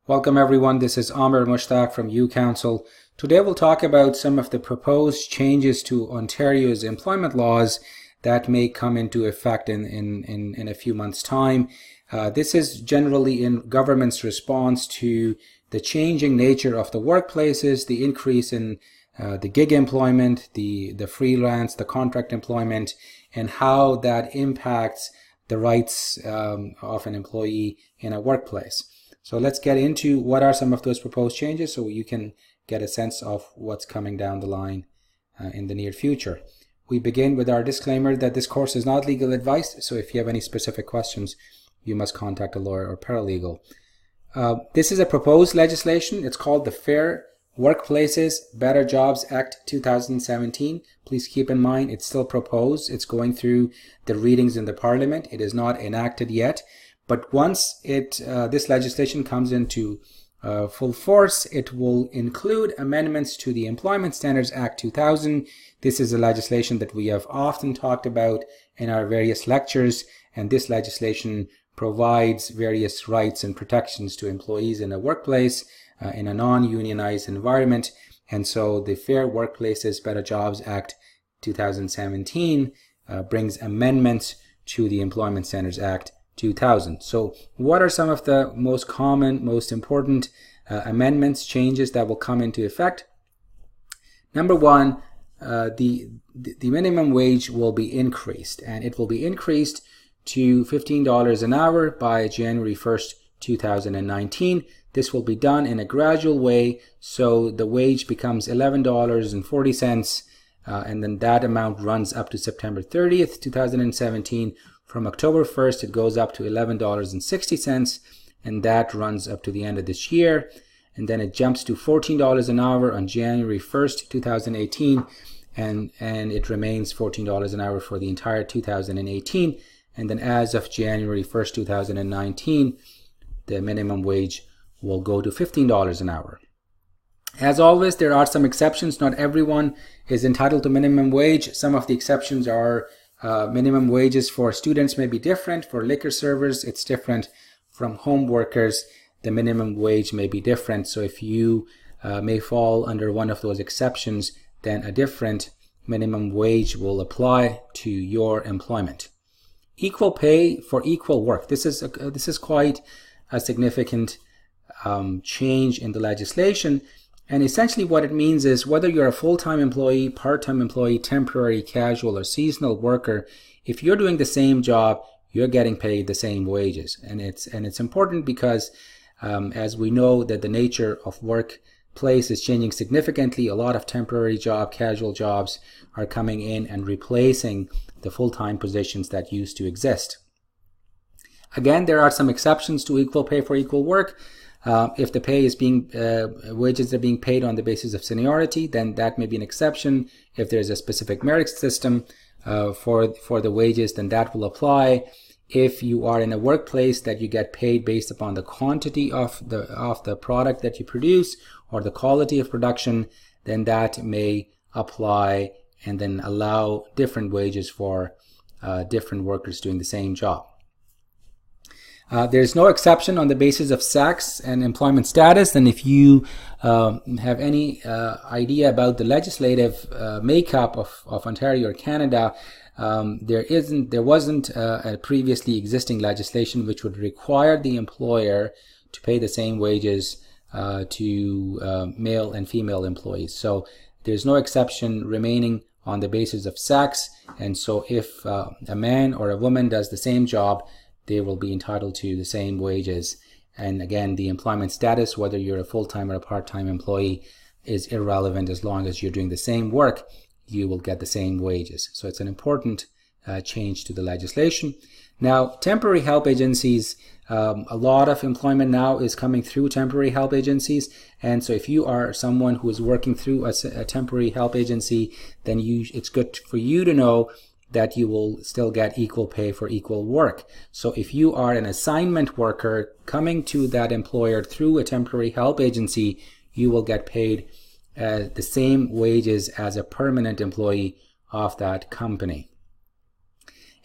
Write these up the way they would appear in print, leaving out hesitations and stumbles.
Welcome everyone, this is Amer from UCouncil. Today we'll talk about some of the proposed changes to Ontario's employment laws that may come into effect in a few months' time. This is generally in government's response to the changing nature of the workplaces, the increase in the gig employment, the freelance, the contract employment, and how that impacts the rights of an employee in a workplace. So let's get into what are some of those proposed changes so you can get a sense of what's coming down the line in the near future. We begin with our disclaimer that this course is not legal advice, so if you have any specific questions, you must contact a lawyer or paralegal. This is a proposed legislation. It's called the Fair Workplaces, Better Jobs Act 2017. Please keep in mind it's still proposed. It's going through the readings in the Parliament. It is not enacted yet. But once this legislation comes into full force, it will include amendments to the Employment Standards Act 2000. This is a legislation that we have often talked about in our various lectures, and this legislation provides various rights and protections to employees in a workplace in a non-unionized environment. And so the Fair Workplaces, Better Jobs Act 2017 brings amendments to the Employment Standards Act 2000. So what are some of the most common, most important amendments, changes that will come into effect? Number one, the minimum wage will be increased, and it will be increased to $15 an hour by January 1st, 2019. This will be done in a gradual way, so the wage becomes $11.40, and then that amount runs up to September 30th, 2017. From October 1st, it goes up to $11.60, and that runs up to the end of this year. And then it jumps to $14 an hour on January 1st, 2018, and it remains $14 an hour for the entire 2018. And then as of January 1st, 2019, the minimum wage will go to $15 an hour. As always, there are some exceptions. Not everyone is entitled to minimum wage. Some of the exceptions are minimum wages for students may be different. For liquor servers, it's different. From home workers, the minimum wage may be different. So if you may fall under one of those exceptions, then a different minimum wage will apply to your employment. Equal pay for equal work. This is quite a significant change in the legislation. And essentially what it means is whether you're a full-time employee, part-time employee, temporary, casual, or seasonal worker, if you're doing the same job, you're getting paid the same wages. And it's important because as we know that the nature of workplace is changing significantly, a lot of temporary casual jobs are coming in and replacing the full-time positions that used to exist. Again, there are some exceptions to equal pay for equal work. If the pay is wages are being paid on the basis of seniority, then that may be an exception. If there's a specific merit system for the wages, then that will apply. If you are in a workplace that you get paid based upon the quantity of the product that you produce or the quality of production, then that may apply and then allow different wages for different workers doing the same job. There's no exception on the basis of sex and employment status. And if you have any idea about the legislative makeup of Ontario or Canada, there wasn't a previously existing legislation which would require the employer to pay the same wages to male and female employees. So there's no exception remaining on the basis of sex. And so if a man or a woman does the same job, they will be entitled to the same wages. And again, the employment status, whether you're a full-time or a part-time employee, is irrelevant. As long as you're doing the same work, you will get the same wages. So it's an important change to the legislation. Now, temporary help agencies, a lot of employment now is coming through temporary help agencies. And so if you are someone who is working through a temporary help agency, then it's good for you to know that you will still get equal pay for equal work. So if you are an assignment worker coming to that employer through a temporary help agency, you will get paid the same wages as a permanent employee of that company.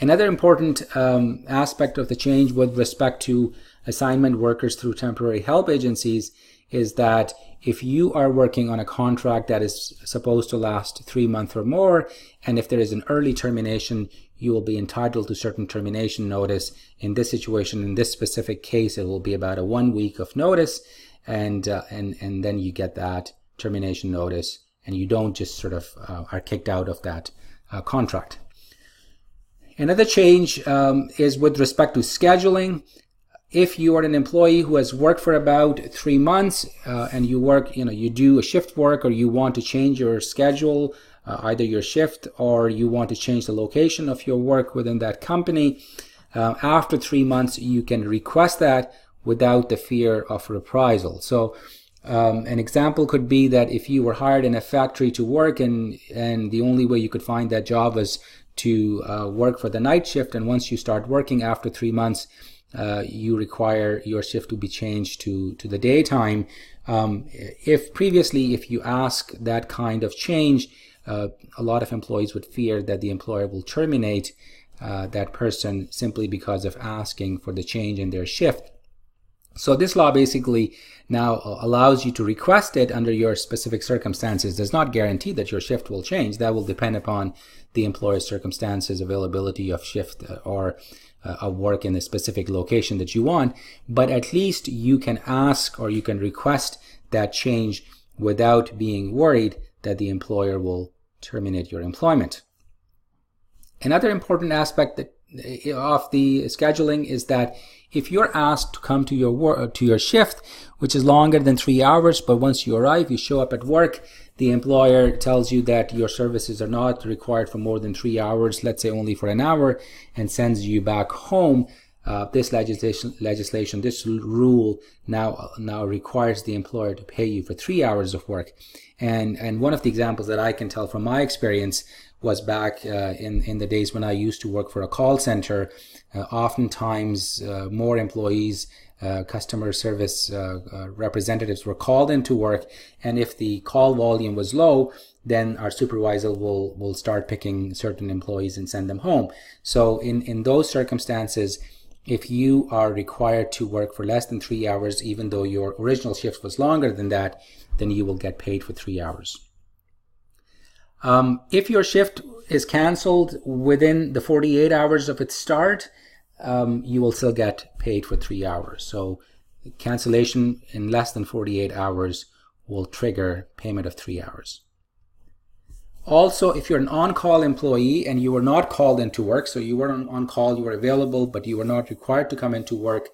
Another important aspect of the change with respect to assignment workers through temporary help agencies is that if you are working on a contract that is supposed to last 3 months or more, and if there is an early termination, you will be entitled to certain termination notice. In this situation, in this specific case, it will be about a 1 week of notice, and then you get that termination notice, and you don't just sort of are kicked out of that contract. Another change is with respect to scheduling. If you are an employee who has worked for about 3 months and you work, you do a shift work, or you want to change your schedule, either your shift or you want to change the location of your work within that company, after 3 months you can request that without the fear of reprisal. So an example could be that if you were hired in a factory to work and the only way you could find that job was to work for the night shift, and once you start working after 3 months, you require your shift to be changed to the daytime. If previously, if you ask that kind of change, a lot of employees would fear that the employer will terminate that person simply because of asking for the change in their shift. So this law basically now allows you to request it under your specific circumstances. Does not guarantee that your shift will change. That will depend upon the employer's circumstances, availability of shift, or of work in a specific location that you want. But at least you can ask, or you can request that change without being worried that the employer will terminate your employment. Another important aspect of the scheduling is that if you're asked to come to your shift, which is longer than 3 hours, but once you arrive, you show up at work, the employer tells you that your services are not required for more than 3 hours, let's say only for an hour, and sends you back home. This legislation, this rule now requires the employer to pay you for 3 hours of work. And one of the examples that I can tell from my experience was back in the days when I used to work for a call center. Oftentimes more employees, customer service representatives were called into work, and if the call volume was low, then our supervisor will start picking certain employees and send them home. So in those circumstances, if you are required to work for less than 3 hours, even though your original shift was longer than that, then you will get paid for 3 hours. If your shift is canceled within the 48 hours of its start, you will still get paid for 3 hours. So cancellation in less than 48 hours will trigger payment of 3 hours. Also, if you're an on-call employee and you were not called into work, so you were on call, you were available, but you were not required to come into work,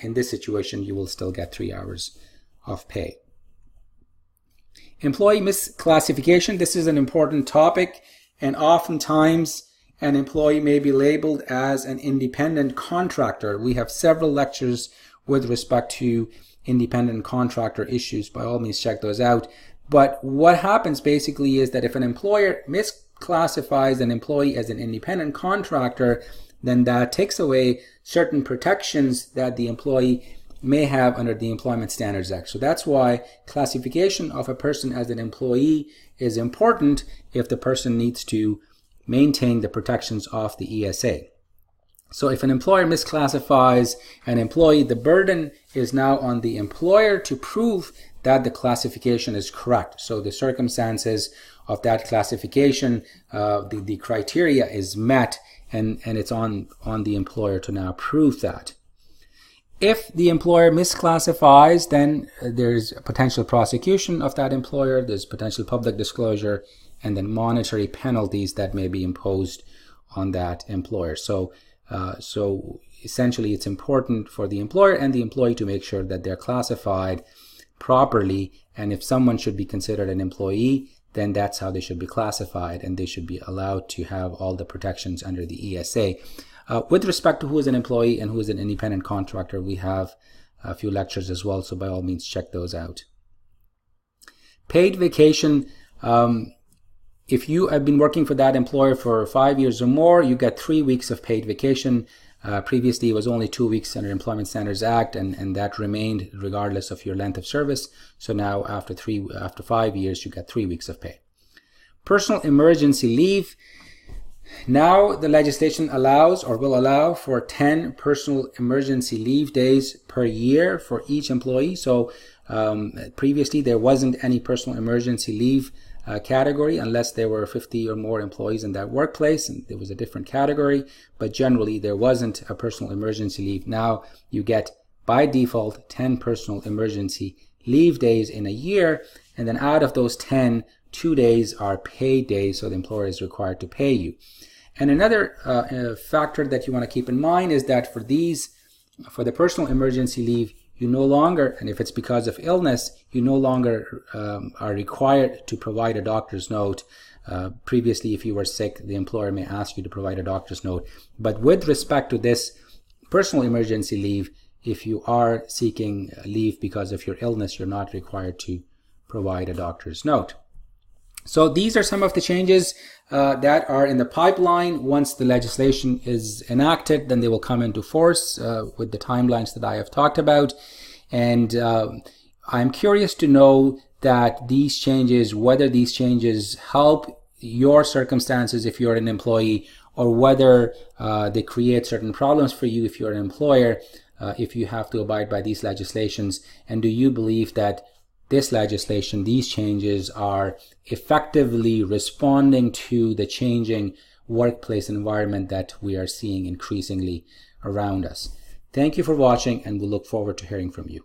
in this situation, you will still get 3 hours of pay. Employee misclassification. This is an important topic, and oftentimes an employee may be labeled as an independent contractor. We have several lectures with respect to independent contractor issues. By all means, check those out. But what happens basically is that if an employer misclassifies an employee as an independent contractor, then that takes away certain protections that the employee may have under the Employment Standards Act. So that's why classification of a person as an employee is important if the person needs to maintain the protections of the ESA. So if an employer misclassifies an employee, the burden is now on the employer to prove that the classification is correct. So the circumstances of that classification, the criteria is met, and it's on the employer to now prove that. If the employer misclassifies, then there's potential prosecution of that employer, there's potential public disclosure, and then monetary penalties that may be imposed on that employer. So essentially it's important for the employer and the employee to make sure that they're classified properly, and if someone should be considered an employee, then that's how they should be classified, and they should be allowed to have all the protections under the ESA. With respect to who is an employee and who is an independent contractor, we have a few lectures as well, so by all means check those out. Paid vacation. If you have been working for that employer for 5 years or more, you get 3 weeks of paid vacation. Previously, it was only 2 weeks under Employment Standards Act, and that remained regardless of your length of service. So now, after 5 years, you get 3 weeks of pay. Personal emergency leave. Now the legislation allows or will allow for 10 personal emergency leave days per year for each employee. So previously there wasn't any personal emergency leave category unless there were 50 or more employees in that workplace, and it was a different category, but generally there wasn't a personal emergency leave. Now you get by default 10 personal emergency leave days in a year, and then out of those 10, 2 days are paid days, so the employer is required to pay you. And another factor that you want to keep in mind is that for the personal emergency leave, you no longer, and if it's because of illness, you no longer are required to provide a doctor's note. Previously, if you were sick, the employer may ask you to provide a doctor's note. But with respect to this personal emergency leave, if you are seeking leave because of your illness, you're not required to provide a doctor's note. So these are some of the changes that are in the pipeline. Once the legislation is enacted, then they will come into force with the timelines that I have talked about. And I'm curious to know that these changes, whether these changes help your circumstances if you're an employee, or whether they create certain problems for you if you're an employer, if you have to abide by these legislations. And do you believe that this legislation, these changes, are effectively responding to the changing workplace environment that we are seeing increasingly around us? Thank you for watching, and we look forward to hearing from you.